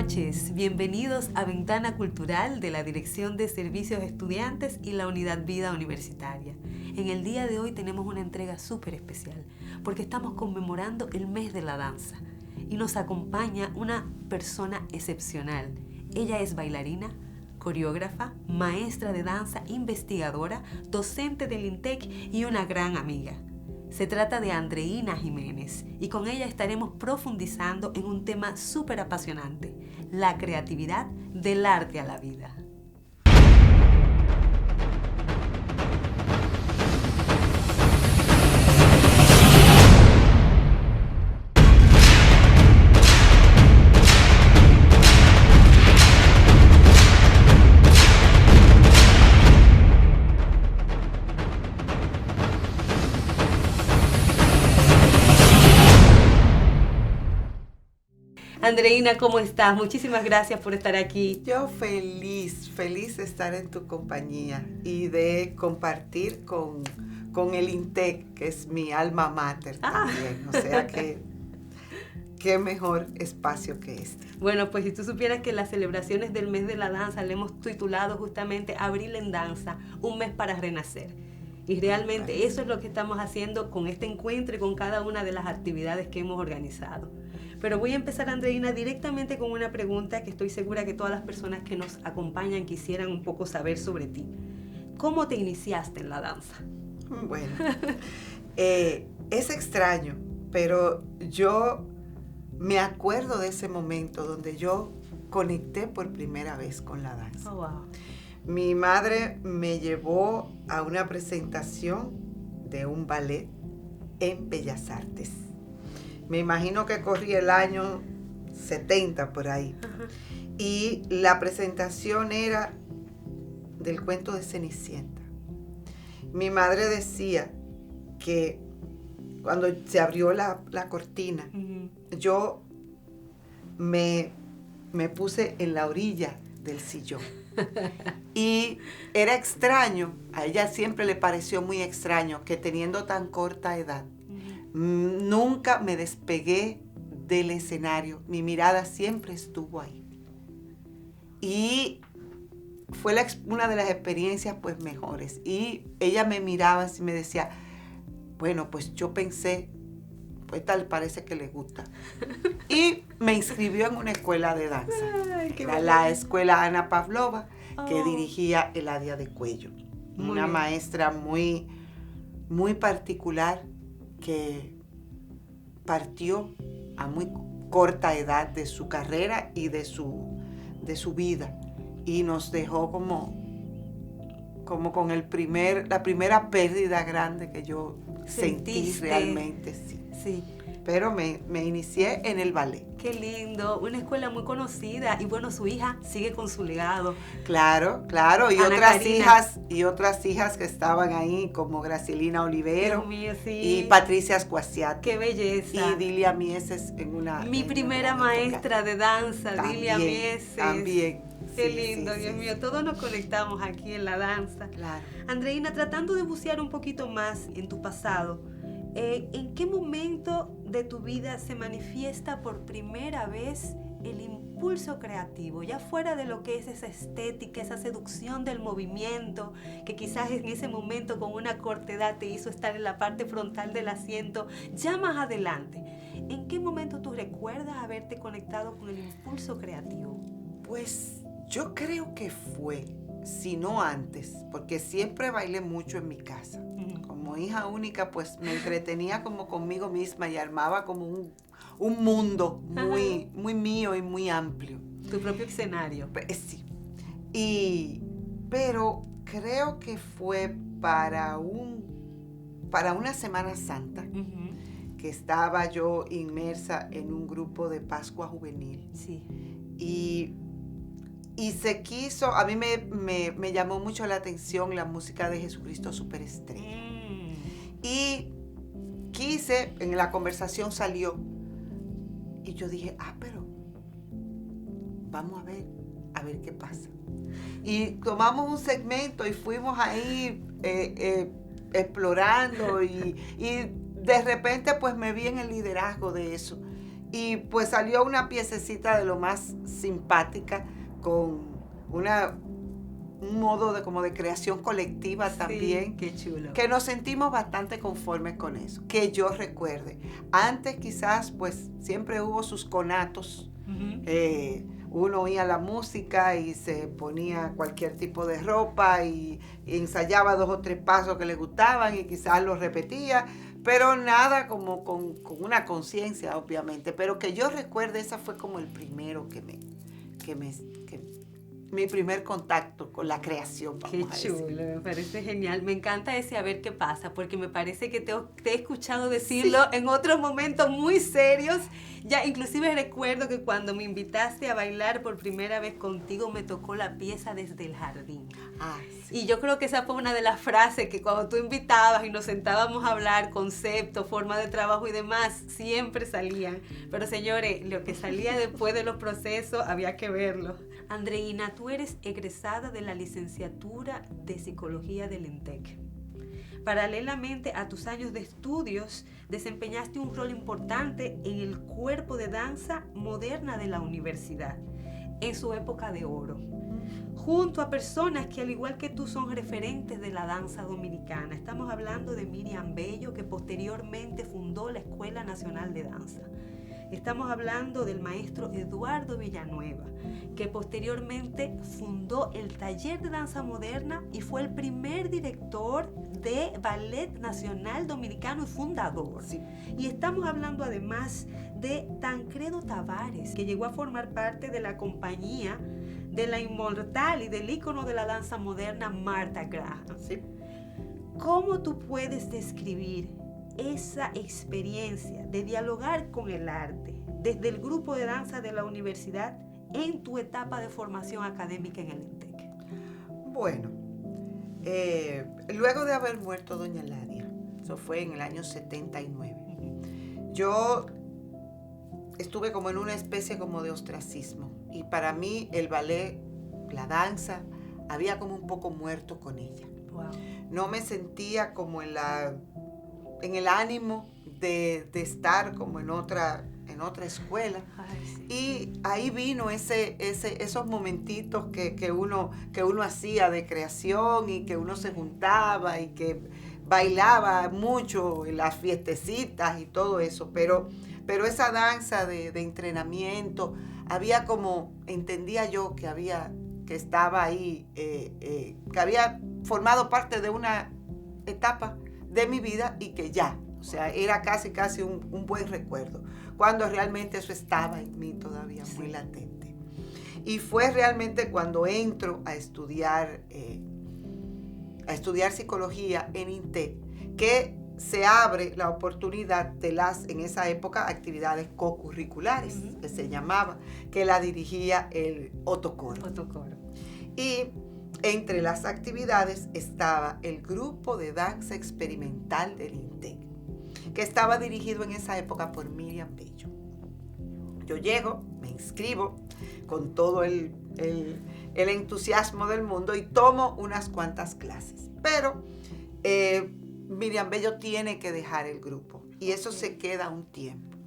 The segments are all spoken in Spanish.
noches, bienvenidos a Ventana Cultural de la Dirección de Servicios Estudiantes y la Unidad Vida Universitaria. En el día de hoy tenemos una entrega súper especial porque estamos conmemorando el mes de la danza y nos acompaña una persona excepcional. Ella es bailarina, coreógrafa, maestra de danza, investigadora, docente del INTEC y una gran amiga. Se trata de Andreina Jiménez y con ella estaremos profundizando en un tema súper apasionante, la creatividad del arte a la vida. Andreina, ¿cómo estás? Muchísimas gracias por estar aquí. Yo feliz de estar en tu compañía y de compartir con el INTEC, que es mi alma mater también. O sea que, qué mejor espacio que este. Bueno, pues si tú supieras que las celebraciones del mes de la danza le hemos titulado justamente Abril en Danza, un mes para renacer. Y realmente eso es lo que estamos haciendo con este encuentro y con cada una de las actividades que hemos organizado. Pero voy a empezar, Andreina, directamente con una pregunta que estoy segura que todas las personas que nos acompañan quisieran un poco saber sobre ti. ¿Cómo te iniciaste en la danza? Bueno, es extraño, pero yo me acuerdo de ese momento donde yo conecté por primera vez con la danza. Oh, wow. Mi madre me llevó a una presentación de un ballet en Bellas Artes. Me imagino que corría el año 70 por ahí. Ajá. Y la presentación era del cuento de Cenicienta. Mi madre decía que cuando se abrió la cortina, yo me puse en la orilla del sillón. Y era extraño, a ella siempre le pareció muy extraño que teniendo tan corta edad, nunca me despegué del escenario, mi mirada siempre estuvo ahí. Y fue una de las experiencias pues mejores. Y ella me miraba así y me decía, bueno, pues yo pensé, pues tal parece que le gusta. Y me inscribió en una escuela de danza. Ay, Era la escuela Ana Pavlova, que dirigía Eladia de Cuello. Una maestra muy, muy particular que partió a muy corta edad de su carrera y de su vida. Y nos dejó como con la primera pérdida grande que yo sentí realmente, sí. Sí. Pero me inicié en el ballet. Qué lindo, una escuela muy conocida y bueno, su hija sigue con su legado. Claro, y Ana otras hijas que estaban ahí como Gracilina Olivero. Dios mío, sí. Y Patricia Ascuasiat. Qué belleza. Y Dilia Mieses en una... Mi primera maestra de danza, Dilia Mieses. También. Qué lindo, Dios mío, sí. Todos nos conectamos aquí en la danza. Claro. Andreina, tratando de bucear un poquito más en tu pasado, ¿en qué momento de tu vida se manifiesta por primera vez el impulso creativo? Ya fuera de lo que es esa estética, esa seducción del movimiento, que quizás en ese momento con una corta edad te hizo estar en la parte frontal del asiento, ya más adelante, ¿en qué momento tú recuerdas haberte conectado con el impulso creativo? Pues yo creo que fue, si no antes, porque siempre bailé mucho en mi casa. Como hija única, pues me entretenía como conmigo misma y armaba como un mundo muy mío y muy amplio. Tu propio escenario. Sí. Pero creo que fue para una Semana Santa que estaba yo inmersa en un grupo de Pascua Juvenil. Sí. Y se quiso, a mí me llamó mucho la atención la música de Jesucristo Superestrella. Y quise, en la conversación salió, y yo dije, pero vamos a ver qué pasa. Y tomamos un segmento y fuimos ahí explorando y de repente pues me vi en el liderazgo de eso. Y pues salió una piececita de lo más simpática, con un modo de creación colectiva también. Sí, qué chulo. Que nos sentimos bastante conformes con eso, que yo recuerde. Antes quizás pues siempre hubo sus conatos. Uno oía la música y se ponía cualquier tipo de ropa y ensayaba 2 o 3 pasos que le gustaban y quizás los repetía, pero nada como con una conciencia, obviamente. Pero que yo recuerde, esa fue como el primero mi primer contacto con la creación. Qué chulo, me parece genial. Me encanta ese a ver qué pasa, porque me parece que te he escuchado decirlo en otros momentos muy serios. Ya inclusive recuerdo que cuando me invitaste a bailar por primera vez contigo, me tocó la pieza Desde el Jardín. Sí. Y yo creo que esa fue una de las frases que cuando tú invitabas y nos sentábamos a hablar, conceptos, forma de trabajo y demás, siempre salían. Pero señores, lo que salía después de los procesos había que verlo. Andreina, tú eres egresada de la licenciatura de Psicología del INTEC. Paralelamente a tus años de estudios, desempeñaste un rol importante en el cuerpo de danza moderna de la universidad, en su época de oro, junto a personas que al igual que tú son referentes de la danza dominicana. Estamos hablando de Miriam Bello, que posteriormente fundó la Escuela Nacional de Danza. Estamos hablando del maestro Eduardo Villanueva, que posteriormente fundó el Taller de Danza Moderna y fue el primer director de Ballet Nacional Dominicano y fundador. Sí. Y estamos hablando además de Tancredo Tavares, que llegó a formar parte de la compañía de la inmortal y del ícono de la danza moderna Martha Graham. Sí. ¿Cómo tú puedes describir esa experiencia de dialogar con el arte desde el grupo de danza de la universidad en tu etapa de formación académica en el INTEC? Bueno, luego de haber muerto doña Ladia, eso fue en el año 79, yo estuve como en una especie como de ostracismo, y para mí el ballet, la danza, había como un poco muerto con ella. Wow. No me sentía como en el ánimo de estar como en otra escuela. Ay, sí. Y ahí vino esos momentitos que uno hacía de creación, y que uno se juntaba y que bailaba mucho en las fiestecitas y todo eso, pero esa danza de entrenamiento, había como, entendía yo que estaba ahí, que había formado parte de una etapa de mi vida, y que ya, o sea, era casi un buen recuerdo, cuando realmente eso estaba en mí todavía muy latente. Y fue realmente cuando entro a estudiar psicología en INTEC que se abre la oportunidad de en esa época, actividades cocurriculares, que se llamaba, que la dirigía el Otocoro. Y entre las actividades estaba el grupo de danza experimental del INTEC, que estaba dirigido en esa época por Miriam Bello. Yo llego, me inscribo con todo el entusiasmo del mundo y tomo unas cuantas clases. Pero Miriam Bello tiene que dejar el grupo, y eso se queda un tiempo.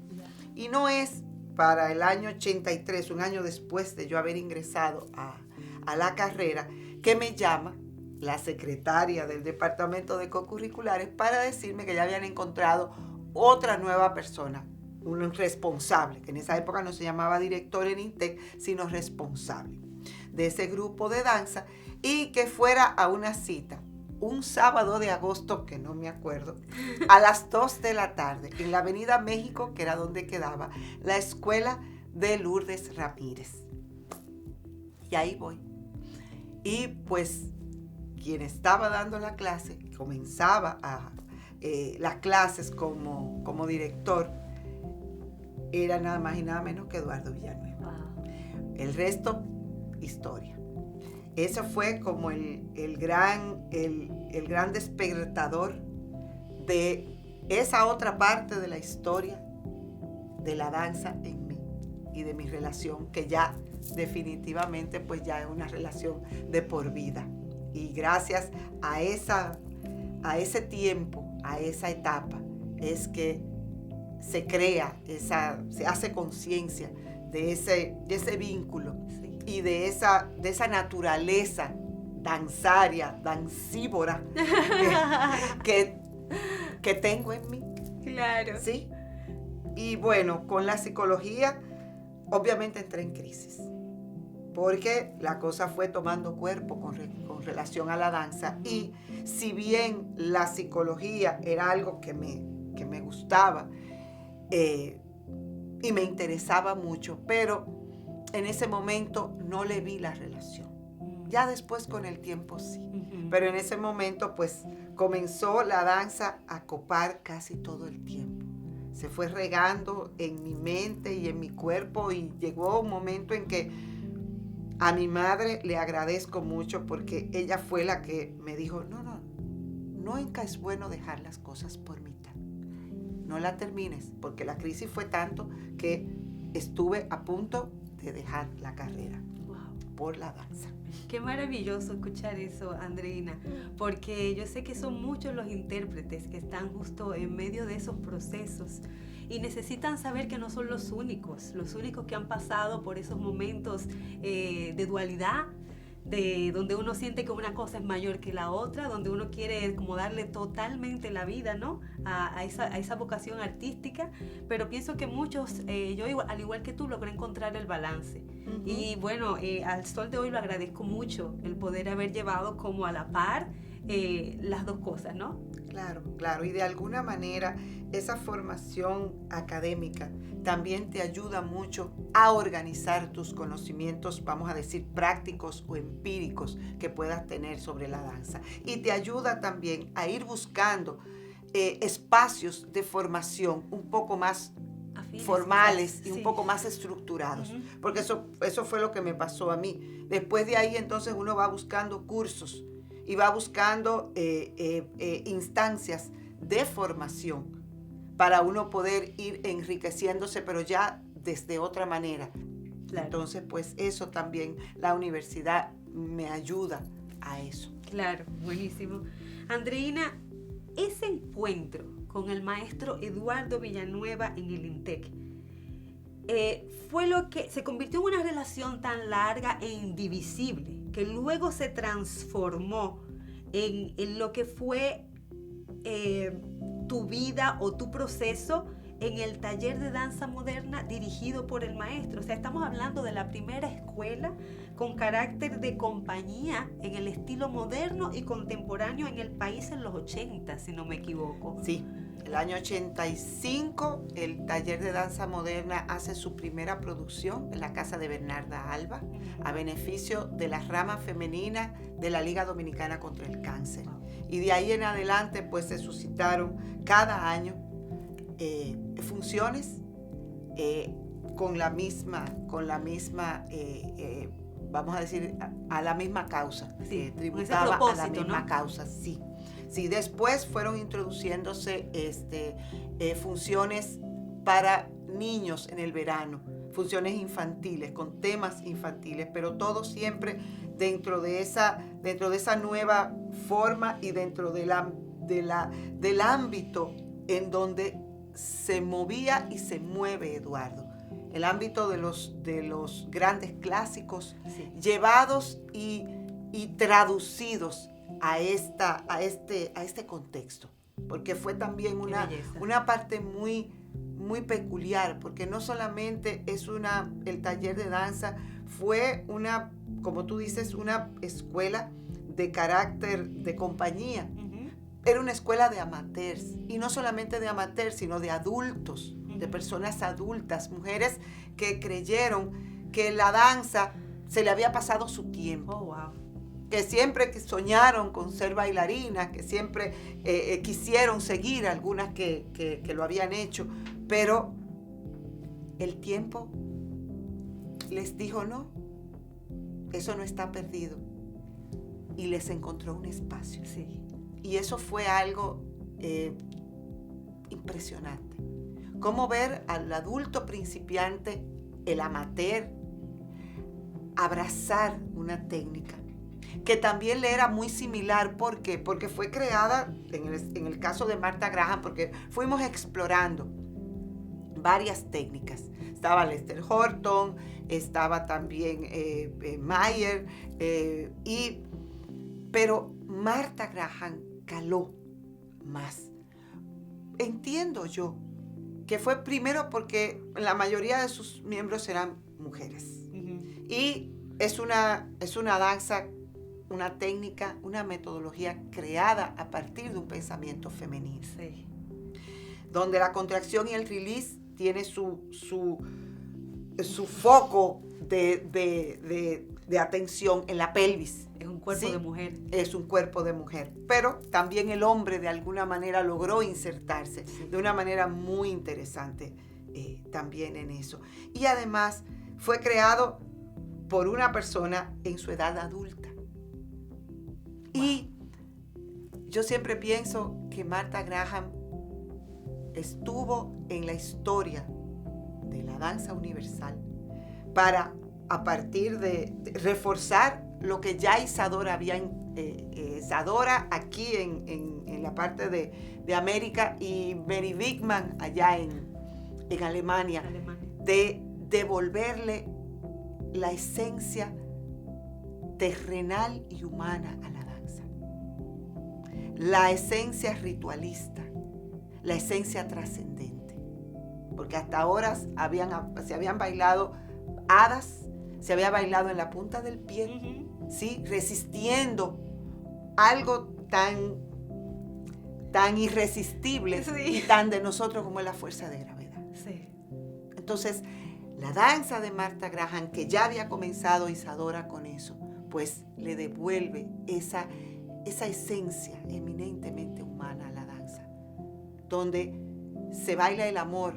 Y no es para el año 83, un año después de yo haber ingresado a la carrera, que me llama la secretaria del departamento de cocurriculares para decirme que ya habían encontrado otra nueva persona, un responsable, que en esa época no se llamaba director en INTEC, sino responsable de ese grupo de danza, y que fuera a una cita un sábado de agosto, que no me acuerdo, a las 2 de la tarde, en la Avenida México, que era donde quedaba la escuela de Lourdes Ramírez. Y ahí voy. Y pues quien estaba dando la clase, comenzaba las clases como director, era nada más y nada menos que Eduardo Villanueva. Wow. El resto, historia. Ese fue como el gran despertador de esa otra parte de la historia de la danza en mí y de mi relación, que ya definitivamente pues ya es una relación de por vida. Y gracias a ese tiempo, a esa etapa, es que se crea, se hace conciencia de ese vínculo Sí. y de esa naturaleza danzaria, dancívora que tengo en mí. Claro. ¿Sí? Y bueno, con la psicología, obviamente entré en crisis, porque la cosa fue tomando cuerpo con relación a la danza. Y si bien la psicología era algo que me gustaba y me interesaba mucho, pero en ese momento no le vi la relación. Ya después con el tiempo sí. Pero en ese momento pues comenzó la danza a copar casi todo el tiempo. Se fue regando en mi mente y en mi cuerpo, y llegó un momento en que a mi madre le agradezco mucho, porque ella fue la que me dijo, nunca es bueno dejar las cosas por mitad. No la termines, porque la crisis fue tanto que estuve a punto de dejar la carrera por la danza. Qué maravilloso escuchar eso, Andreina, porque yo sé que son muchos los intérpretes que están justo en medio de esos procesos y necesitan saber que no son los únicos que han pasado por esos momentos de dualidad, de donde uno siente que una cosa es mayor que la otra, donde uno quiere como darle totalmente la vida, ¿no? a esa vocación artística, pero pienso que muchos, yo al igual que tú, logré encontrar el balance. Uh-huh. Y bueno, al sol de hoy lo agradezco mucho, el poder haber llevado como a la par las dos cosas, ¿no? Claro, y de alguna manera esa formación académica también te ayuda mucho a organizar tus conocimientos, vamos a decir, prácticos o empíricos que puedas tener sobre la danza. Y te ayuda también a ir buscando espacios de formación un poco más formales y un poco más estructurados. Uh-huh. Porque eso fue lo que me pasó a mí. Después de ahí, entonces, uno va buscando cursos y va buscando instancias de formación para uno poder ir enriqueciéndose, pero ya desde otra manera. Claro. Entonces, pues eso también, la universidad me ayuda a eso. Claro, buenísimo. Andreina, ese encuentro con el maestro Eduardo Villanueva en el INTEC fue lo que se convirtió en una relación tan larga e indivisible, que luego se transformó en lo que fue tu vida o tu proceso en el taller de danza moderna dirigido por el maestro. O sea, estamos hablando de la primera escuela con carácter de compañía en el estilo moderno y contemporáneo en el país en los 80, si no me equivoco. Sí, el año 85 el taller de danza moderna hace su primera producción en la casa de Bernarda Alba, a beneficio de la rama femenina de la Liga Dominicana contra el Cáncer. Y de ahí en adelante pues se suscitaron cada año funciones con la misma vamos a decir, a la misma causa, sí, tributaba a la misma, ¿no? Causa, sí. Sí, después fueron introduciéndose funciones para niños en el verano, funciones infantiles, con temas infantiles, pero todo siempre dentro de esa nueva forma y dentro del ámbito en donde se movía y se mueve Eduardo. El ámbito de los grandes clásicos, sí, llevados y traducidos a este contexto, porque fue también una parte muy, muy peculiar, porque no solamente es el taller de danza, fue como tú dices, una escuela de carácter de compañía. Uh-huh. Era una escuela de amateurs, y no solamente de amateurs, sino de adultos, de personas adultas, mujeres que creyeron que la danza se le había pasado su tiempo. Oh, wow. Que siempre soñaron con ser bailarinas, que siempre quisieron seguir, algunas que lo habían hecho, pero el tiempo les dijo no, eso no está perdido, y les encontró un espacio. Sí. Y eso fue algo impresionante. Cómo ver al adulto principiante, el amateur, abrazar una técnica que también le era muy similar. ¿Por qué? Porque fue creada, en el caso de Martha Graham, porque fuimos explorando varias técnicas. Estaba Lester Horton, estaba también Mayer, pero Martha Graham caló más. Entiendo yo que fue primero porque la mayoría de sus miembros eran mujeres. Y es una danza, una técnica, una metodología creada a partir de un pensamiento femenino. Sí. Donde la contracción y el release tiene su foco de atención en la pelvis. Es un cuerpo, ¿sí?, de mujer. Es un cuerpo de mujer. Pero también el hombre de alguna manera logró insertarse, sí, de una manera muy interesante también en eso. Y además fue creado por una persona en su edad adulta. Wow. Y yo siempre pienso que Martha Graham estuvo en la historia de la danza universal para, a partir de reforzar lo que ya Isadora había, Isadora aquí en la parte de América y Mary Wigman allá en Alemania, de devolverle la esencia terrenal y humana a la danza, la esencia ritualista, la esencia trascendente, porque hasta ahora se habían bailado hadas, se había bailado en la punta del pie, ¿sí?, resistiendo algo tan irresistible, sí, y tan de nosotros como es la fuerza de gravedad. Sí. Entonces, la danza de Martha Graham, que ya había comenzado Isadora con eso, pues le devuelve esa esencia eminentemente humana a la danza, donde se baila el amor,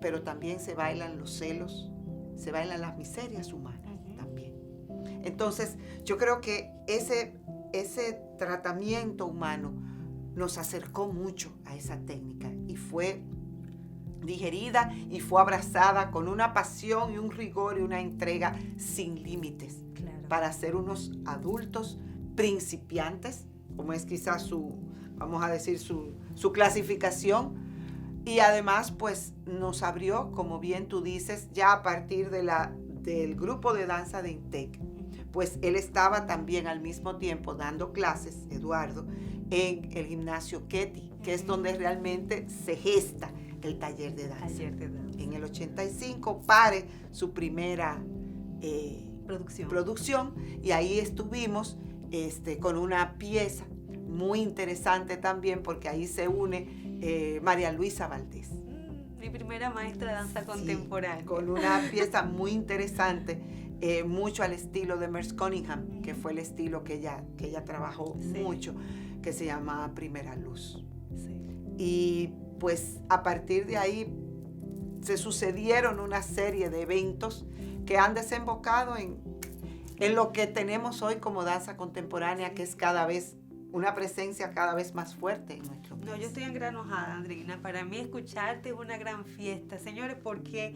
pero también se bailan los celos, se bailan las miserias humanas también. Entonces, yo creo que ese tratamiento humano nos acercó mucho a esa técnica y fue digerida y fue abrazada con una pasión y un rigor y una entrega sin límites, claro, para ser unos adultos principiantes, como es quizás su clasificación, y además pues nos abrió, como bien tú dices, ya a partir del grupo de danza de INTEC, pues él estaba también al mismo tiempo dando clases, Eduardo, en el gimnasio Ketty, que es donde realmente se gesta el taller de danza. En el 85 pare su primera producción y ahí estuvimos con una pieza muy interesante también, porque ahí se une María Luisa Valdés. Mi primera maestra de danza contemporánea. Con una pieza muy interesante, mucho al estilo de Merce Cunningham, que fue el estilo que ella trabajó mucho, que se llama Primera Luz. Sí. Y pues a partir de ahí se sucedieron una serie de eventos que han desembocado en lo que tenemos hoy como danza contemporánea, que es cada vez una presencia cada vez más fuerte en nuestro país. No, yo estoy engranojada, Andreina. Para mí escucharte es una gran fiesta, señores, porque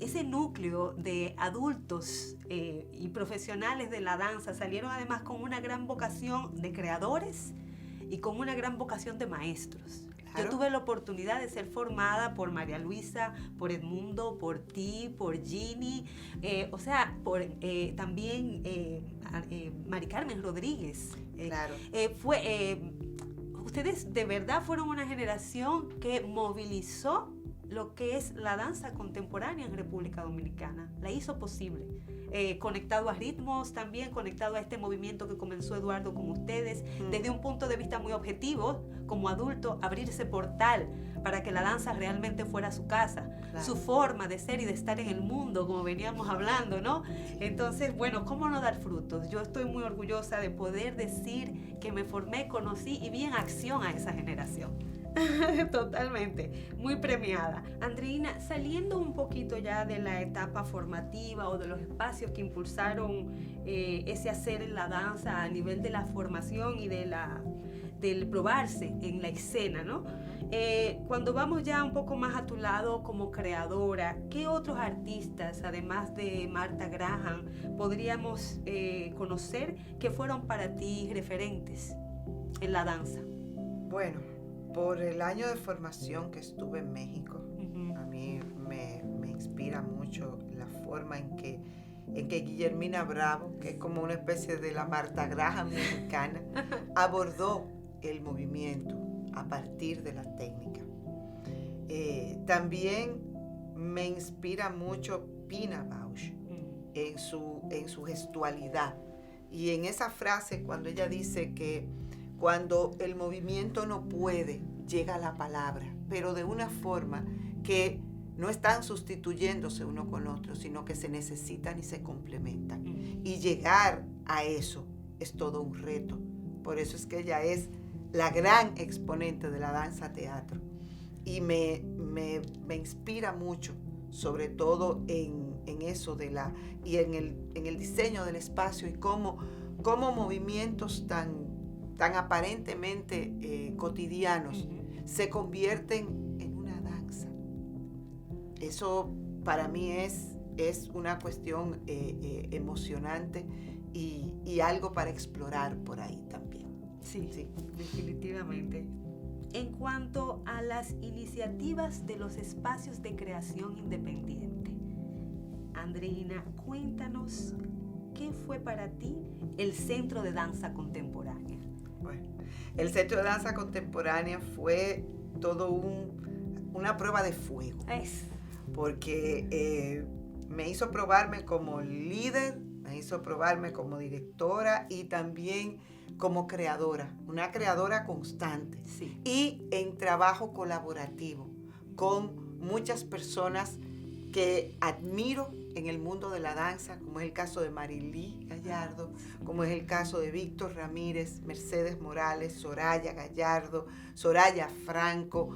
ese núcleo de adultos y profesionales de la danza salieron además con una gran vocación de creadores y con una gran vocación de maestros. Yo tuve la oportunidad de ser formada por María Luisa, por Edmundo, por ti, por Ginny, por también Mari Carmen Rodríguez. Claro. Ustedes de verdad fueron una generación que movilizó lo que es la danza contemporánea en República Dominicana. La hizo posible. Conectado a ritmos también, conectado a este movimiento que comenzó Eduardo con ustedes, desde un punto de vista muy objetivo, como adulto, abrirse portal para que la danza realmente fuera su casa, claro, su forma de ser y de estar en el mundo, como veníamos hablando, ¿no? Entonces, bueno, ¿cómo no dar frutos? Yo estoy muy orgullosa de poder decir que me formé, conocí y vi en acción a esa generación. Totalmente, muy premiada. Andreina, saliendo un poquito ya de la etapa formativa o de los espacios que impulsaron ese hacer en la danza a nivel de la formación y del probarse en la escena, ¿no? Cuando vamos ya un poco más a tu lado como creadora, ¿qué otros artistas, además de Martha Graham, podríamos conocer que fueron para ti referentes en la danza? Bueno, por el año de formación que estuve en México, a mí mucho la forma en que Guillermina Bravo, que es como una especie de la Martha Graham mexicana, abordó el movimiento a partir de la técnica. También me inspira mucho Pina Bausch en su gestualidad. Y en esa frase, cuando ella dice que cuando el movimiento no puede, llega la palabra, pero de una forma que no están sustituyéndose uno con otro, sino que se necesitan y se complementan. Y llegar a eso es todo un reto. Por eso es que ella es la gran exponente de la danza teatro. Y me inspira mucho, sobre todo en eso y en el diseño del espacio y cómo movimientos tan aparentemente cotidianos se convierten en una danza. Eso para mí es una cuestión emocionante y algo para explorar por ahí también. Sí, definitivamente. En cuanto a las iniciativas de los espacios de creación independiente, Andreina, cuéntanos qué fue para ti el Centro de Danza Contemporánea. Bueno, el Centro de Danza Contemporánea fue todo una prueba de fuego. Porque me hizo probarme como líder, me hizo probarme como directora y también como creadora, una creadora constante. Sí. Y en trabajo colaborativo con muchas personas que admiro en el mundo de la danza, como es el caso de Marilí Gallardo, como es el caso de Víctor Ramírez, Mercedes Morales, Soraya Gallardo, Soraya Franco,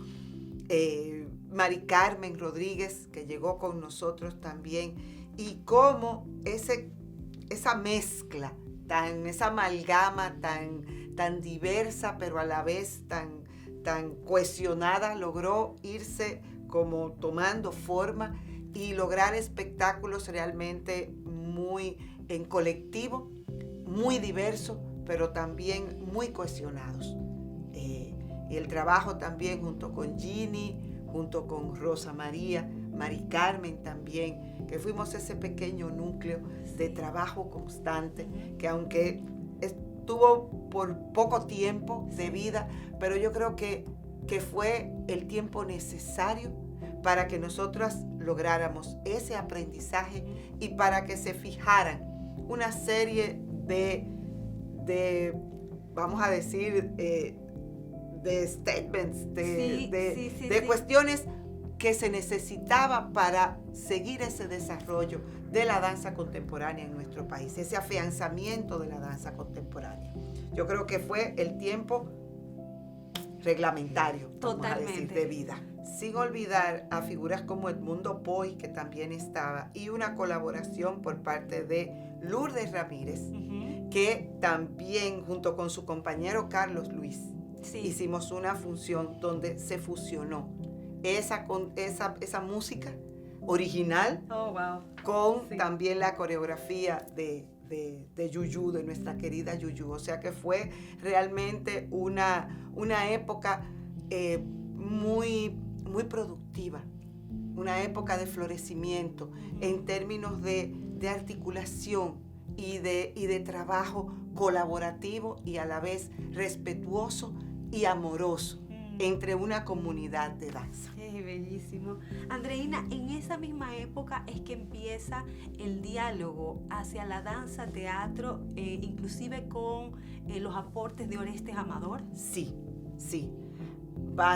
Mari Carmen Rodríguez, que llegó con nosotros también, y cómo esa mezcla, esa amalgama tan diversa, pero a la vez tan cohesionada, logró irse como tomando forma y lograr espectáculos realmente muy en colectivo, muy diversos, pero también muy cohesionados. Y el trabajo también junto con Ginny, junto con Rosa María, Mari Carmen también, que fuimos ese pequeño núcleo de trabajo constante, que aunque estuvo por poco tiempo de vida, pero yo creo que fue el tiempo necesario para que nosotras lográramos ese aprendizaje y para que se fijaran una serie de vamos a decir, de statements, de cuestiones que se necesitaba para seguir ese desarrollo de la danza contemporánea en nuestro país, ese afianzamiento de la danza contemporánea. Yo creo que fue el tiempo reglamentario, vamos a decir, de vida. Sin olvidar a figuras como Edmundo Poy, que también estaba, y una colaboración por parte de Lourdes Ramírez, que también, junto con su compañero Carlos Luis, hicimos una función donde se fusionó esa música original con también la coreografía de Yuyu, de nuestra querida Yuyu. O sea que fue realmente una época muy, muy productiva, una época de florecimiento en términos de articulación y de trabajo colaborativo y a la vez respetuoso y amoroso entre una comunidad de danza. Bellísimo. Andreina, en esa misma época es que empieza el diálogo hacia la danza, teatro, inclusive con los aportes de Orestes Amador. Sí.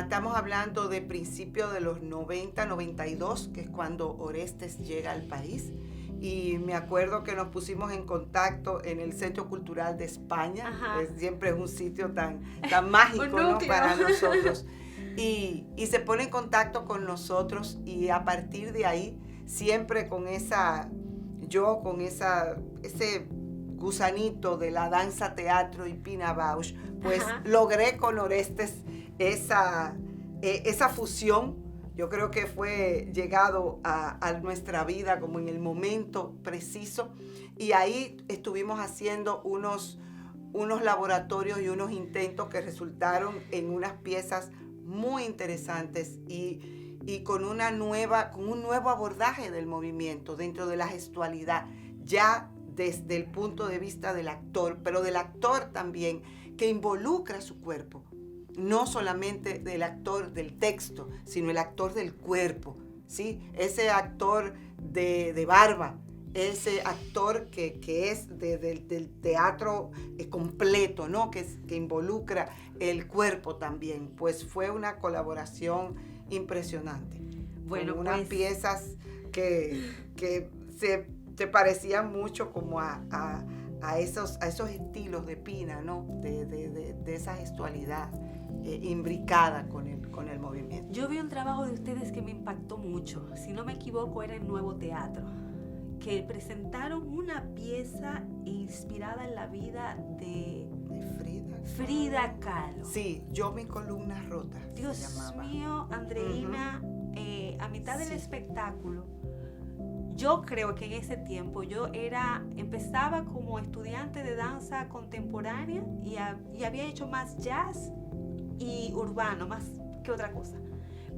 Estamos hablando de principios de los 90, 92, que es cuando Orestes llega al país. Y me acuerdo que nos pusimos en contacto en el Centro Cultural de España. Siempre es un sitio tan mágico, ¿no?, para nosotros. Y se pone en contacto con nosotros y a partir de ahí, siempre con ese gusanito de la danza, teatro y Pina Bausch, pues logré con Orestes esa fusión. Yo creo que fue llegado a nuestra vida como en el momento preciso y ahí estuvimos haciendo unos laboratorios y unos intentos que resultaron en unas piezas muy interesantes y y con un nuevo abordaje del movimiento dentro de la gestualidad, ya desde el punto de vista del actor, pero del actor también, que involucra su cuerpo. No solamente del actor del texto, sino el actor del cuerpo, ¿sí? Ese actor de barba, ese actor que es del teatro completo, ¿no? Que involucra el cuerpo también. Pues fue una colaboración impresionante. Bueno, con unas piezas que se parecían mucho como a esos estilos de Pina, ¿no? De esa gestualidad imbricada con el movimiento. Yo vi un trabajo de ustedes que me impactó mucho. Si no me equivoco, era el Nuevo Teatro, que presentaron una pieza inspirada en la vida de Frida Kahlo. Sí, Yo, mi columna rota. Dios mío, Andreina, a mitad del espectáculo, yo creo que en ese tiempo empezaba como estudiante de danza contemporánea y había hecho más jazz y urbano, más que otra cosa.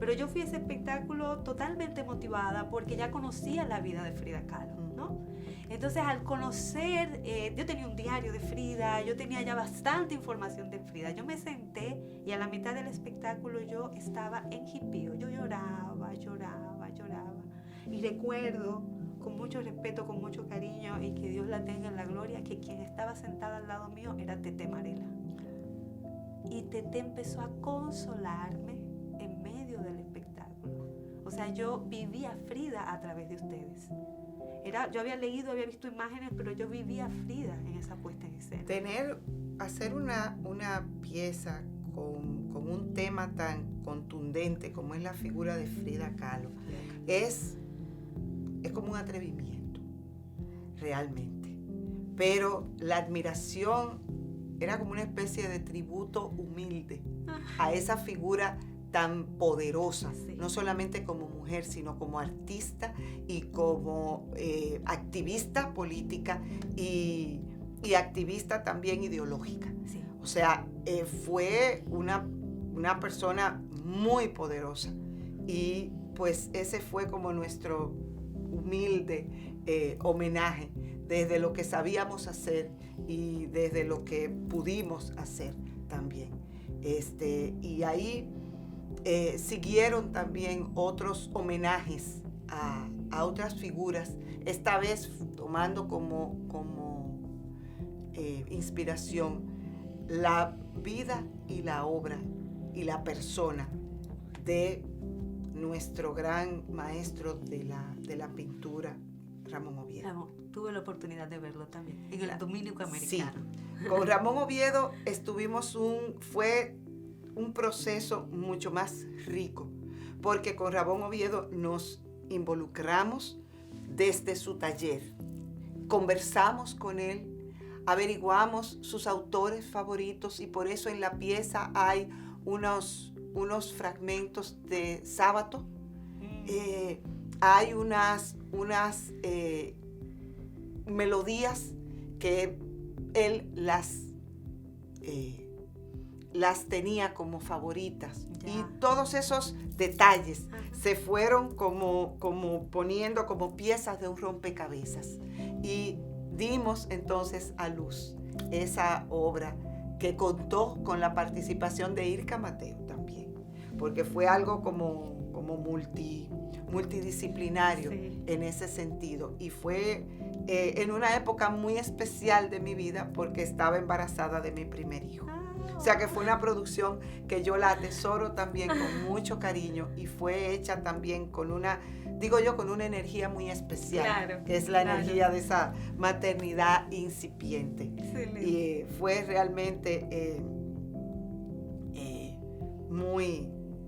Pero yo fui a ese espectáculo totalmente motivada porque ya conocía la vida de Frida Kahlo, ¿no? Entonces, al conocer, yo tenía un diario de Frida, yo tenía ya bastante información de Frida. Yo me senté y a la mitad del espectáculo yo estaba en jipío. Yo lloraba. Y recuerdo, con mucho respeto, con mucho cariño, y que Dios la tenga en la gloria, que quien estaba sentada al lado mío era Tete Marela. Y Tete empezó a consolarme en medio del espectáculo. O sea, yo vivía a Frida a través de ustedes. Yo había leído, había visto imágenes, pero yo vivía a Frida en esa puesta en escena. Hacer una pieza con un tema tan contundente como es la figura de Frida Kahlo es como un atrevimiento, realmente. Pero la admiración era como una especie de tributo humilde a esa figura tan poderosa, sí. No solamente como mujer, sino como artista y como activista política y activista también ideológica. Sí. O sea, fue una persona muy poderosa y pues ese fue como nuestro humilde homenaje desde lo que sabíamos hacer y desde lo que pudimos hacer también. Y ahí siguieron también otros homenajes a otras figuras, esta vez tomando como inspiración la vida y la obra y la persona de nuestro gran maestro de la pintura, Ramón Oviedo. Tuve la oportunidad de verlo también en el Dominico Americano. Sí, con Ramón Oviedo fue un proceso mucho más rico, porque con Ramón Oviedo nos involucramos desde su taller, conversamos con él, averiguamos sus autores favoritos y por eso en la pieza hay unos fragmentos de Sábato, hay unas melodías que él las tenía como favoritas. Ya. Y todos esos detalles se fueron como poniendo como piezas de un rompecabezas y dimos entonces a luz esa obra que contó con la participación de Irka Mateo también, porque fue algo como multidisciplinario, sí. En ese sentido, y fue en una época muy especial de mi vida porque estaba embarazada de mi primer hijo. O sea que fue una producción que yo la atesoro también con mucho cariño y fue hecha también con una energía muy especial, claro, que es la energía de esa maternidad incipiente. Excelente. Y fue realmente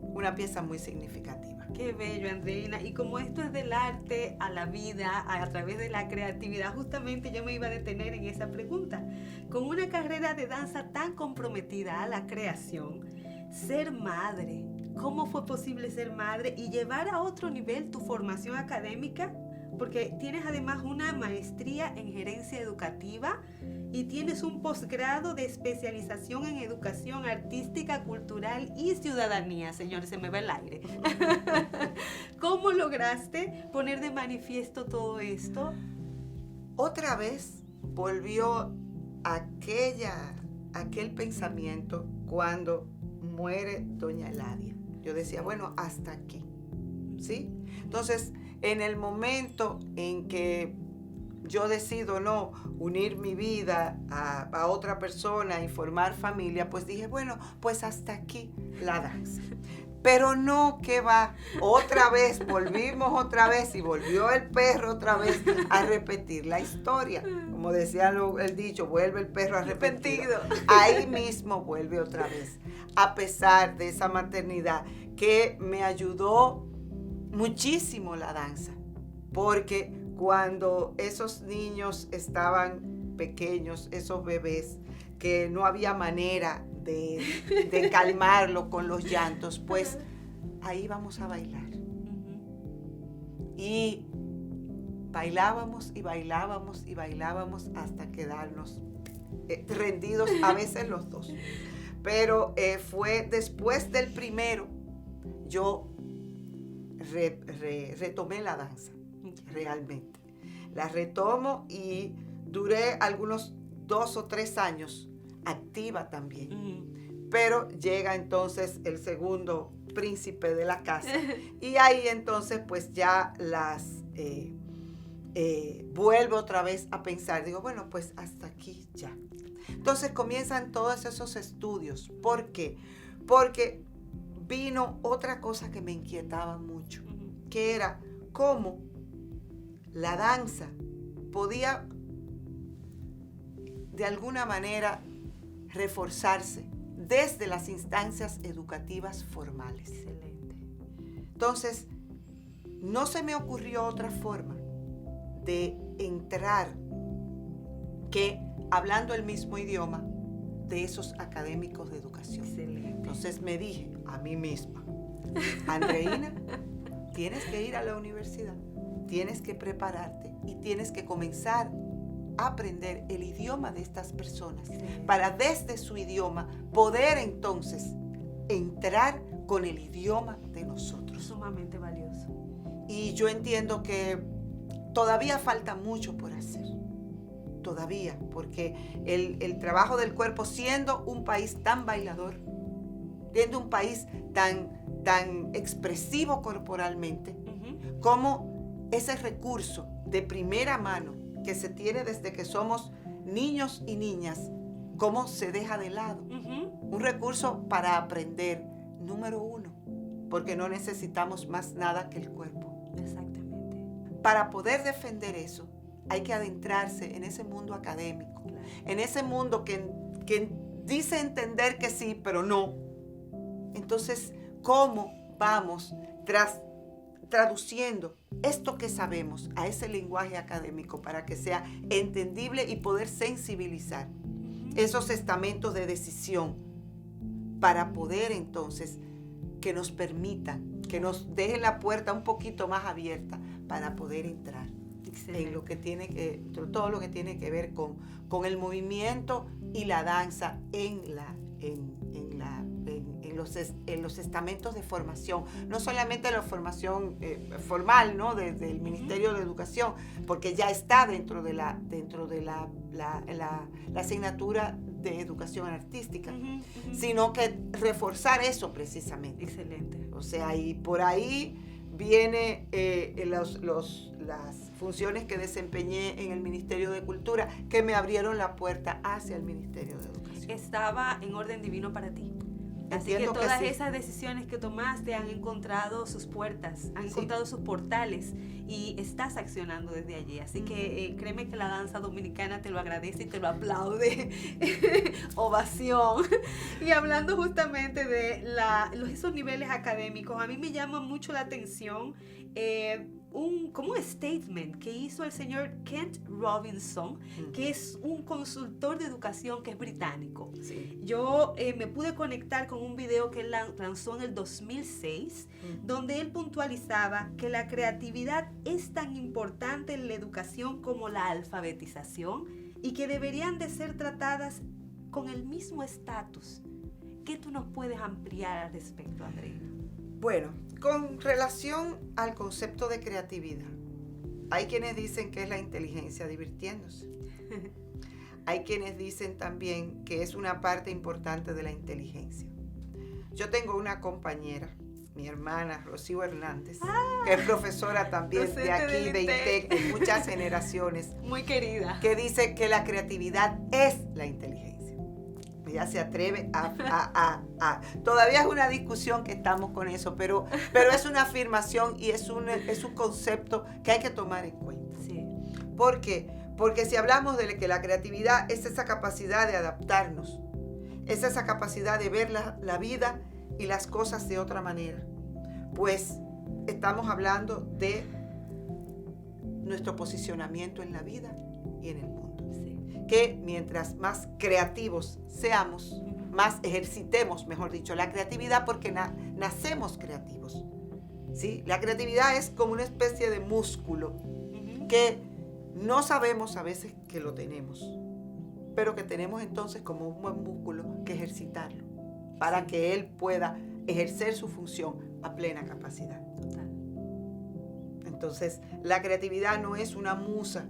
una pieza muy significativa. Qué bello, Andreina. Y como esto es del arte a la vida, a través de la creatividad, justamente yo me iba a detener en esa pregunta. Con una carrera de danza tan comprometida a la creación, ser madre, ¿cómo fue posible ser madre y llevar a otro nivel tu formación académica porque tienes además una maestría en gerencia educativa y tienes un posgrado de especialización en educación artística, cultural y ciudadanía. Señores, se me va el aire. ¿Cómo lograste poner de manifiesto todo esto? Otra vez volvió aquel pensamiento cuando muere doña Eladia. Yo decía, bueno, hasta aquí, ¿sí? Entonces, en el momento en que yo decido no unir mi vida a otra persona y formar familia, pues dije, bueno, pues hasta aquí la danza. Pero no, que va, otra vez, volvimos otra vez y volvió el perro otra vez a repetir la historia. Como decía el dicho, vuelve el perro arrepentido. Ahí mismo vuelve otra vez, a pesar de esa maternidad que me ayudó muchísimo la danza, porque cuando esos niños estaban pequeños, esos bebés, que no había manera de calmarlo con los llantos, pues ahí vamos a bailar. Y bailábamos y bailábamos y bailábamos hasta quedarnos rendidos, a veces los dos. Pero fue después del primero, yo retomé la danza, realmente. La retomo y duré algunos 2 o 3 años activa también. Pero llega entonces el segundo príncipe de la casa y ahí entonces pues ya vuelvo otra vez a pensar, digo, bueno, pues hasta aquí ya. Entonces comienzan todos esos estudios. ¿Por qué? Porque vino otra cosa que me inquietaba mucho, que era cómo la danza podía de alguna manera reforzarse desde las instancias educativas formales. Excelente. Entonces, no se me ocurrió otra forma de entrar que hablando el mismo idioma de esos académicos de educación. Excelente. Entonces me dije a mí misma, Andreina, tienes que ir a la universidad, tienes que prepararte y tienes que comenzar aprender el idioma de estas personas, para desde su idioma poder entonces entrar con el idioma de nosotros. Sumamente valioso. Y yo entiendo que todavía falta mucho por hacer, todavía, porque el trabajo del cuerpo, siendo un país tan bailador, siendo un país tan expresivo corporalmente, como ese recurso de primera mano que se tiene desde que somos niños y niñas, cómo se deja de lado. Un recurso para aprender, número 1, porque no necesitamos más nada que el cuerpo. Exactamente. Para poder defender eso, hay que adentrarse en ese mundo académico, claro, en ese mundo que dice entender que sí, pero no. Entonces, ¿cómo vamos traduciendo esto que sabemos a ese lenguaje académico para que sea entendible y poder sensibilizar esos estamentos de decisión para poder entonces que nos permitan, que nos dejen la puerta un poquito más abierta para poder entrar en lo que todo lo que tiene que ver con el movimiento y la danza en los estamentos de formación, no solamente la formación formal, ¿no?, del Ministerio de Educación, porque ya está dentro de la asignatura de educación artística, sino que reforzar eso precisamente. Excelente. O sea, y por ahí viene las funciones que desempeñé en el Ministerio de Cultura, que me abrieron la puerta hacia el Ministerio de Educación. Estaba en orden divino para ti. Así que todas esas decisiones que tomaste han encontrado sus puertas, han encontrado sus portales y estás accionando desde allí. Así que créeme que la danza dominicana te lo agradece y te lo aplaude. Ovación. Y hablando justamente de esos niveles académicos, a mí me llama mucho la atención como un statement que hizo el señor Kent Robinson, que es un consultor de educación que es británico. Sí. Yo me pude conectar con con un video que él lanzó en el 2006, donde él puntualizaba que la creatividad es tan importante en la educación como la alfabetización y que deberían de ser tratadas con el mismo estatus. ¿Qué tú nos puedes ampliar al respecto, Andreina? Bueno, con relación al concepto de creatividad, hay quienes dicen que es la inteligencia divirtiéndose. Hay quienes dicen también que es una parte importante de la inteligencia. Yo tengo una compañera, mi hermana Rocío Hernández, que es profesora también de aquí, de ITEC, de muchas generaciones. Muy querida. Que dice que la creatividad es la inteligencia. Ella se atreve todavía es una discusión que estamos con eso, pero es una afirmación y es un concepto que hay que tomar en cuenta. Sí. ¿Por qué? Porque si hablamos de que la creatividad es esa capacidad de adaptarnos, es esa capacidad de ver la vida y las cosas de otra manera, pues estamos hablando de nuestro posicionamiento en la vida y en el mundo. Que mientras más creativos seamos, más ejercitemos, mejor dicho, la creatividad, porque nacemos creativos, ¿sí? La creatividad es como una especie de músculo que no sabemos a veces que lo tenemos, pero que tenemos entonces como un buen músculo que ejercitarlo para que él pueda ejercer su función a plena capacidad. Entonces, la creatividad no es una musa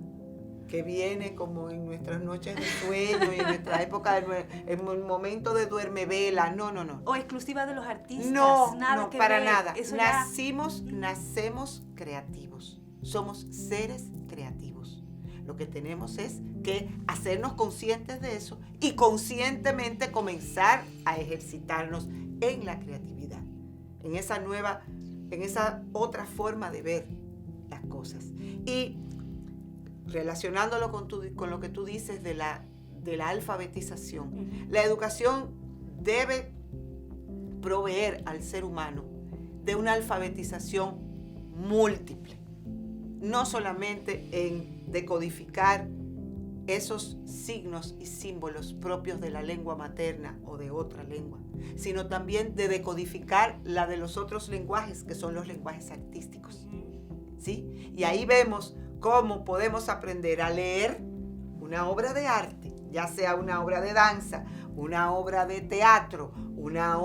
que viene como en nuestras noches de sueño y en nuestra época, en el momento de duerme vela. No. O exclusiva de los artistas. No, nada que para ver. nada. Eso Nacemos creativos. Somos seres creativos. Lo que tenemos es que hacernos conscientes de eso y conscientemente comenzar a ejercitarnos en la creatividad, en esa otra forma de ver las cosas. Y relacionándolo con lo que tú dices de la alfabetización, la educación debe proveer al ser humano de una alfabetización múltiple, no solamente en decodificar esos signos y símbolos propios de la lengua materna o de otra lengua, sino también de decodificar la de los otros lenguajes, que son los lenguajes artísticos, ¿sí? Y ahí vemos cómo podemos aprender a leer una obra de arte, ya sea una obra de danza, una obra de teatro, una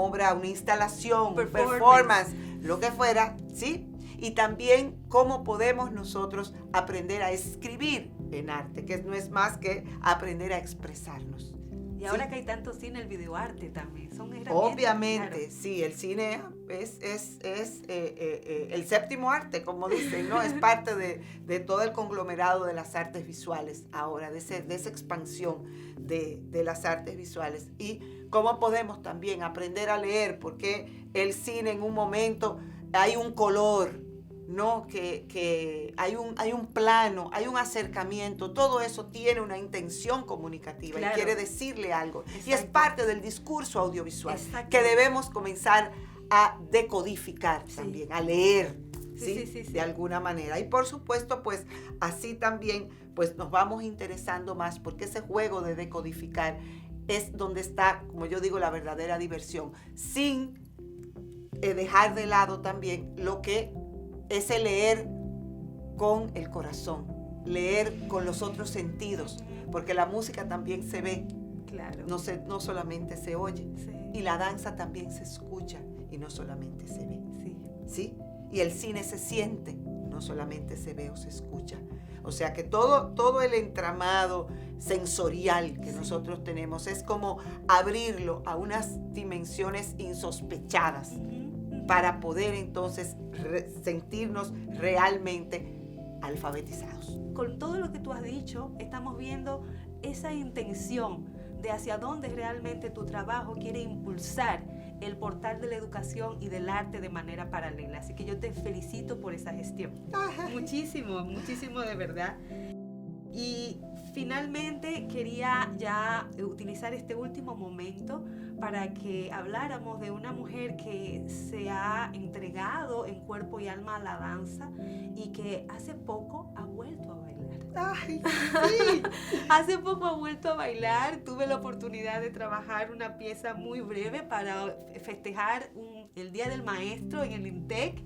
instalación, performance, lo que fuera, ¿sí? Y también cómo podemos nosotros aprender a escribir en arte, que no es más que aprender a expresarnos. Y ahora que hay tanto cine, el videoarte también son herramientas. Obviamente, claro. Sí, el cine es el séptimo arte, como dicen, ¿no? Es parte de todo el conglomerado de las artes visuales ahora, de esa expansión de las artes visuales. Y cómo podemos también aprender a leer, porque el cine en un momento hay un color, ¿no? Que hay un plano, hay un acercamiento, todo eso tiene una intención comunicativa, claro, y quiere decirle algo. Exacto. Y es parte del discurso audiovisual. Exacto. Que debemos comenzar a decodificar, sí, también, a leer, ¿sí? De alguna manera. Y por supuesto, pues así también pues nos vamos interesando más, porque ese juego de decodificar es donde está, como yo digo, la verdadera diversión, sin dejar de lado también lo que es el leer con el corazón, leer con los otros sentidos, porque la música también se ve, claro, no solamente se oye, sí, y la danza también se escucha y no solamente se ve, sí, ¿sí? Y el cine se siente, no solamente se ve o se escucha. O sea que todo el entramado sensorial que, sí, nosotros tenemos es como abrirlo a unas dimensiones insospechadas, para poder entonces sentirnos realmente alfabetizados. Con todo lo que tú has dicho, estamos viendo esa intención de hacia dónde realmente tu trabajo quiere impulsar el portal de la educación y del arte de manera paralela. Así que yo te felicito por esa gestión. Muchísimo, muchísimo de verdad. Y finalmente quería ya utilizar este último momento para que habláramos de una mujer que se ha entregado en cuerpo y alma a la danza y que hace poco ha vuelto a bailar. ¡Ay, sí! Hace poco ha vuelto a bailar. Tuve la oportunidad de trabajar una pieza muy breve para festejar el Día del Maestro en el INTEC,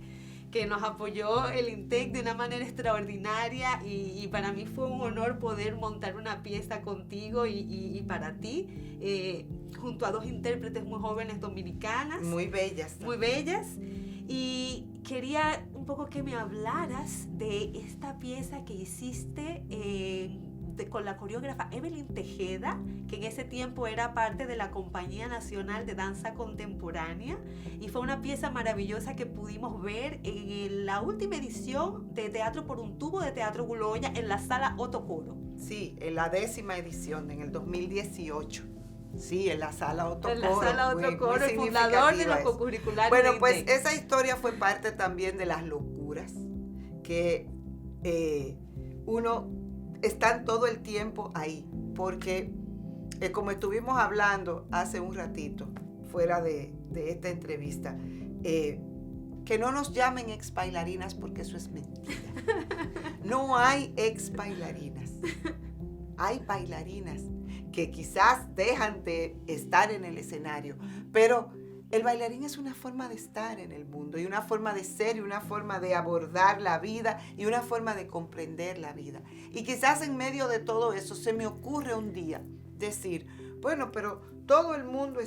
que nos apoyó el INTEC de una manera extraordinaria y para mí fue un honor poder montar una pieza contigo y para ti, junto a dos intérpretes muy jóvenes dominicanas. Muy bellas. Muy bellas. Y quería un poco que me hablaras de esta pieza que hiciste con la coreógrafa Evelyn Tejeda, que en ese tiempo era parte de la Compañía Nacional de Danza Contemporánea, y fue una pieza maravillosa que pudimos ver en la última edición de Teatro por un Tubo de Teatro Guloya en la Sala Otto Coro. Sí, en la 10ª edición, en el 2018. Sí, en la Sala Otto Coro. En la Sala Otto Coro, el fundador de los cocurriculares. Bueno, pues esa historia fue parte también de las locuras que uno están todo el tiempo ahí, porque como estuvimos hablando hace un ratito, fuera de esta entrevista, que no nos llamen ex bailarinas porque eso es mentira. No hay ex bailarinas. Hay bailarinas que quizás dejan de estar en el escenario, pero el bailarín es una forma de estar en el mundo y una forma de ser y una forma de abordar la vida y una forma de comprender la vida. Y quizás en medio de todo eso se me ocurre un día decir, bueno, pero todo el mundo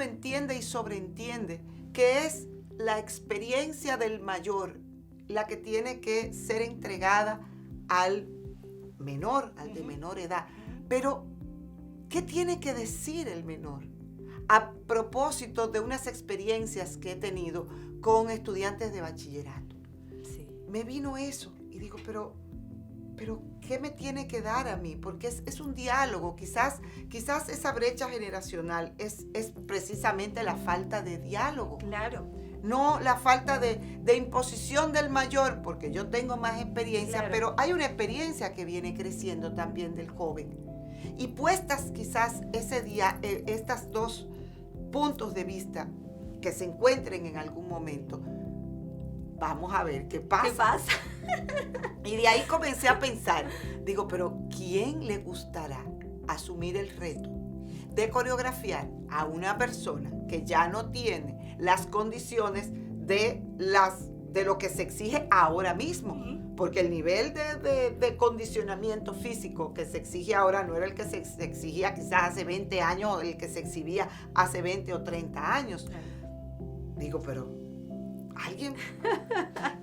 entiende y sobreentiende que es la experiencia del mayor la que tiene que ser entregada al menor, al de menor edad. Pero, ¿qué tiene que decir el menor? A propósito de unas experiencias que he tenido con estudiantes de bachillerato. Sí. Me vino eso y digo, pero ¿qué me tiene que dar a mí? Porque es un diálogo. Quizás esa brecha generacional es precisamente la falta de diálogo. Claro. No la falta de imposición del mayor, porque yo tengo más experiencia, claro, pero hay una experiencia que viene creciendo también del joven. Y puestas quizás ese día, estas dos puntos de vista que se encuentren en algún momento, vamos a ver qué pasa. ¿Qué pasa? Y de ahí comencé a pensar, digo, pero ¿quién le gustará asumir el reto de coreografiar a una persona que ya no tiene las condiciones de lo que se exige ahora mismo? Porque el nivel de condicionamiento físico que se exige ahora no era el que se exigía quizás hace 20 años o el que se exhibía hace 20 o 30 años. Digo, pero alguien.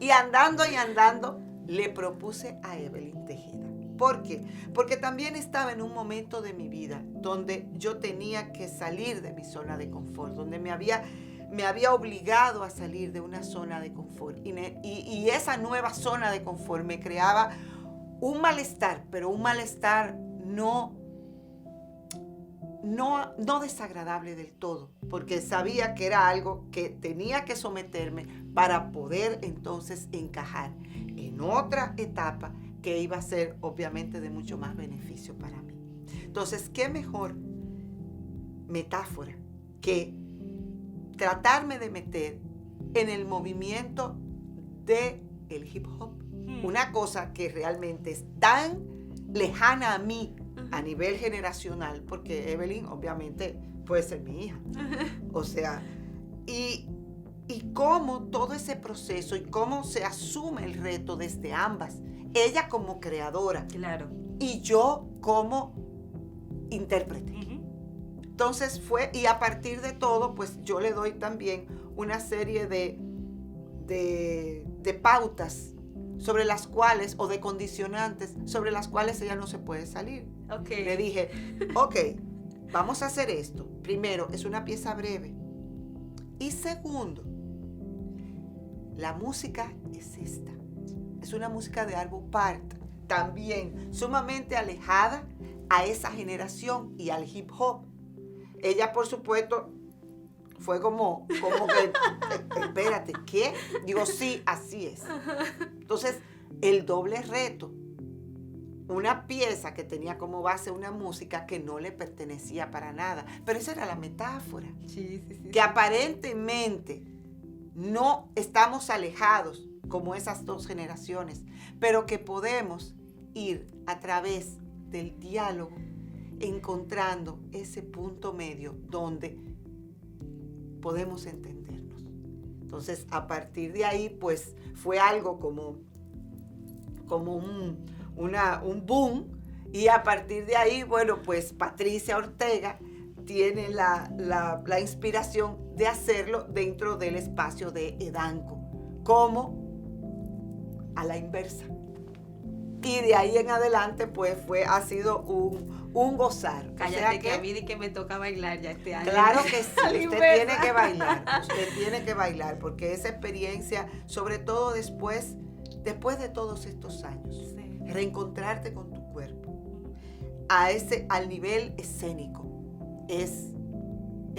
Y andando, le propuse a Evelyn Tejeda. ¿Por qué? Porque también estaba en un momento de mi vida donde yo tenía que salir de mi zona de confort, donde me había obligado a salir de una zona de confort. Y esa nueva zona de confort me creaba un malestar, pero un malestar no desagradable del todo, porque sabía que era algo que tenía que someterme para poder entonces encajar en otra etapa que iba a ser obviamente de mucho más beneficio para mí. Entonces, ¿qué mejor metáfora que tratarme de meter en el movimiento del hip hop? Una cosa que realmente es tan lejana a mí a nivel generacional, porque Evelyn obviamente puede ser mi hija. O sea, y cómo todo ese proceso y cómo se asume el reto desde ambas. Ella como creadora. Claro. Y yo como intérprete. Entonces y a partir de todo, pues yo le doy también una serie de pautas sobre las cuales, o de condicionantes, sobre las cuales ella no se puede salir. Okay. Le dije, ok, vamos a hacer esto. Primero, es una pieza breve. Y segundo, la música es esta. Es una música de Arvo Pärt, también sumamente alejada a esa generación y al hip hop. Ella, por supuesto, fue como que, espérate, ¿qué? Digo, sí, así es. Entonces, el doble reto una pieza que tenía como base una música que no le pertenecía para nada. Pero esa era la metáfora. Sí, sí, sí. Que aparentemente no estamos alejados como esas dos generaciones, pero que podemos ir a través del diálogo encontrando ese punto medio donde podemos entendernos. Entonces, a partir de ahí, pues fue algo como un boom, y a partir de ahí, bueno, pues Patricia Ortega tiene la inspiración de hacerlo dentro del espacio de Edanco, como a la inversa. Y de ahí en adelante, pues ha sido un gozar. Cállate, o sea que a mí que me toca bailar ya este año. Claro que sí, usted tiene que bailar, porque esa experiencia, sobre todo después de todos estos años, sí, reencontrarte con tu cuerpo, al nivel escénico, es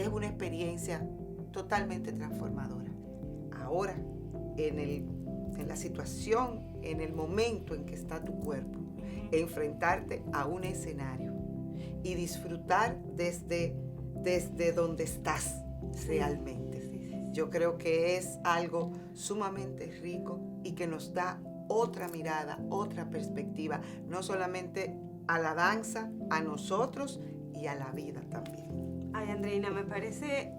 una experiencia totalmente transformadora. Ahora, en la situación, en el momento en que está tu cuerpo, enfrentarte a un escenario y disfrutar desde donde estás realmente. Sí. Yo creo que es algo sumamente rico y que nos da otra mirada, otra perspectiva, no solamente a la danza, a nosotros y a la vida también. Ay, Andreina, me parece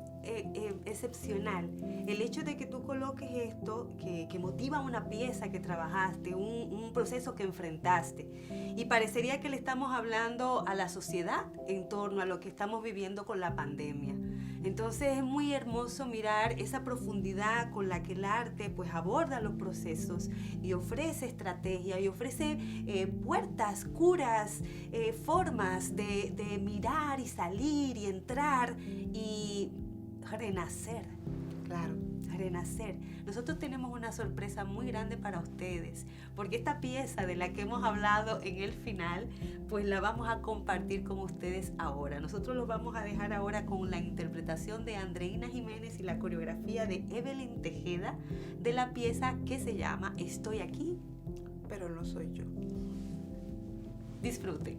excepcional el hecho de que tú coloques esto que motiva una pieza que trabajaste, un proceso que enfrentaste, y parecería que le estamos hablando a la sociedad en torno a lo que estamos viviendo con la pandemia. Entonces es muy hermoso mirar esa profundidad con la que el arte pues aborda los procesos y ofrece estrategia y ofrece puertas, curas, formas de mirar y salir y entrar y renacer. Claro. Renacer. Nosotros tenemos una sorpresa muy grande para ustedes, porque esta pieza de la que hemos hablado en el final, pues la vamos a compartir con ustedes ahora. Nosotros los vamos a dejar ahora con la interpretación de Andreina Jiménez y la coreografía de Evelyn Tejeda de la pieza que se llama Estoy aquí, pero no soy yo. Disfruten.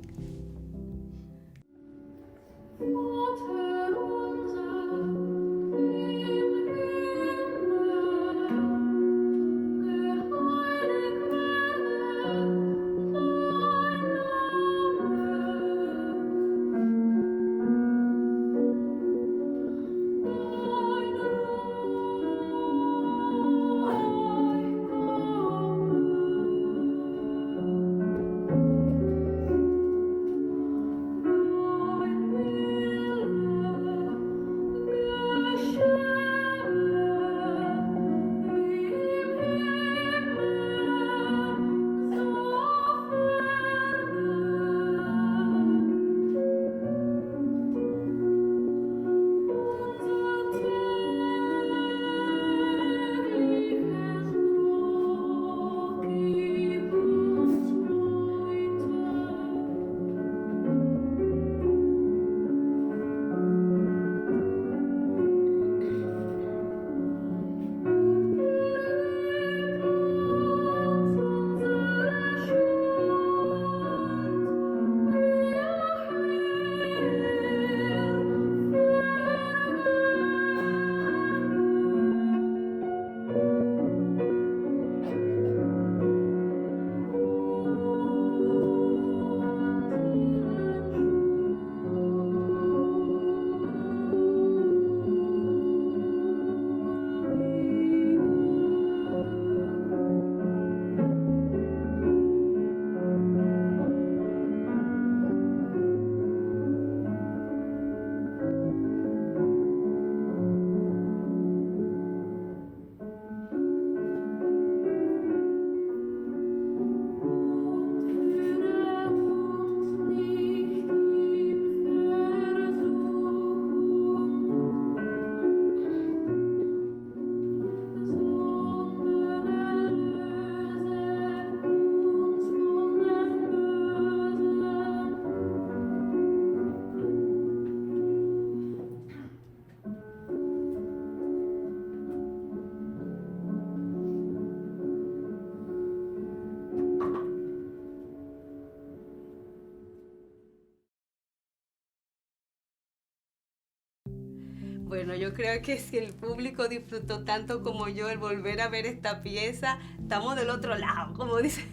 Bueno, yo creo que si el público disfrutó tanto como yo el volver a ver esta pieza, estamos del otro lado, como dice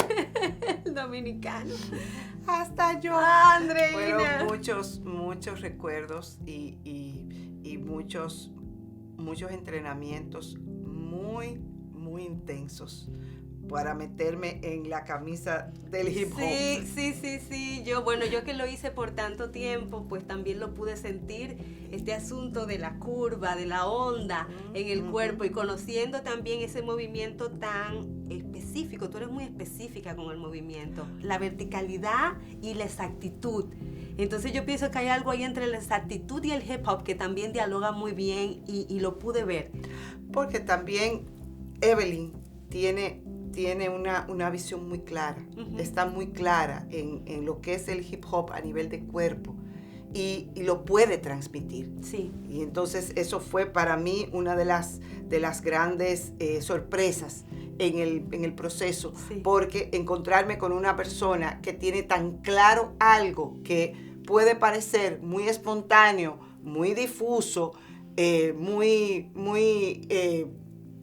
el dominicano. Hasta yo. Andreina. Fueron muchos recuerdos y muchos entrenamientos muy intensos para meterme en la camisa del hip hop. Sí. Yo que lo hice por tanto tiempo, pues también lo pude sentir, este asunto de la curva, de la onda en el cuerpo, y conociendo también ese movimiento tan específico. Tú eres muy específica con el movimiento, la verticalidad y la exactitud. Entonces yo pienso que hay algo ahí entre la exactitud y el hip hop que también dialoga muy bien, y lo pude ver. Porque también Evelyn tiene una visión muy clara, está muy clara en lo que es el hip hop a nivel de cuerpo, y lo puede transmitir. Sí. Y entonces eso fue para mí una de las grandes sorpresas en el proceso, sí. Porque encontrarme con una persona que tiene tan claro algo que puede parecer muy espontáneo, muy difuso, muy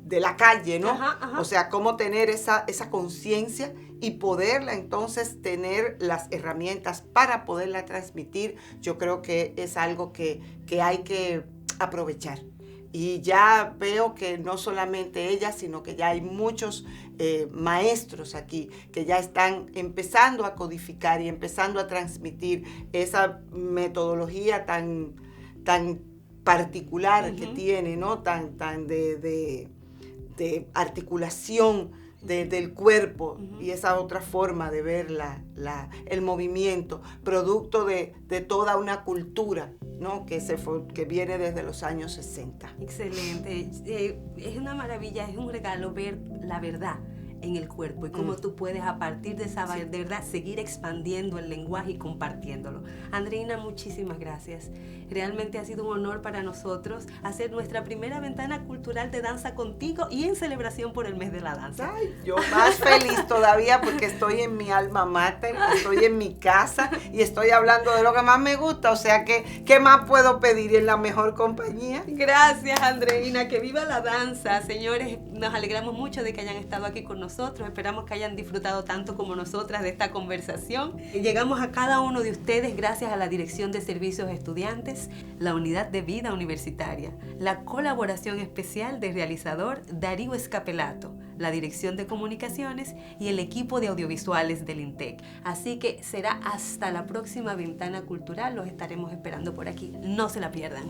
de la calle, ¿no? Ajá. O sea, cómo tener esa conciencia y poderla entonces tener las herramientas para poderla transmitir. Yo creo que es algo que hay que aprovechar. Y ya veo que no solamente ella, sino que ya hay muchos maestros aquí que ya están empezando a codificar y empezando a transmitir esa metodología tan particular que tiene, ¿no? Tan de articulación del cuerpo, y esa otra forma de ver el movimiento, producto de toda una cultura, ¿no? que viene desde los años 60. Excelente. Es una maravilla, es un regalo ver la verdad en el cuerpo y cómo tú puedes a partir de esa verdad seguir expandiendo el lenguaje y compartiéndolo. Andreina, muchísimas gracias. Realmente ha sido un honor para nosotros hacer nuestra primera ventana cultural de danza contigo y en celebración por el mes de la danza. Ay, yo más feliz todavía porque estoy en mi alma mater, estoy en mi casa y estoy hablando de lo que más me gusta, o sea que ¿qué más puedo pedir en la mejor compañía? Gracias, Andreina, que viva la danza. Señores, nos alegramos mucho de que hayan estado aquí con nosotros. Esperamos que hayan disfrutado tanto como nosotras de esta conversación. Y llegamos a cada uno de ustedes gracias a la Dirección de Servicios Estudiantes, la Unidad de Vida Universitaria, la colaboración especial del realizador Darío Escapelato, la Dirección de Comunicaciones y el equipo de audiovisuales del INTEC. Así que será hasta la próxima ventana cultural. Los estaremos esperando por aquí. No se la pierdan.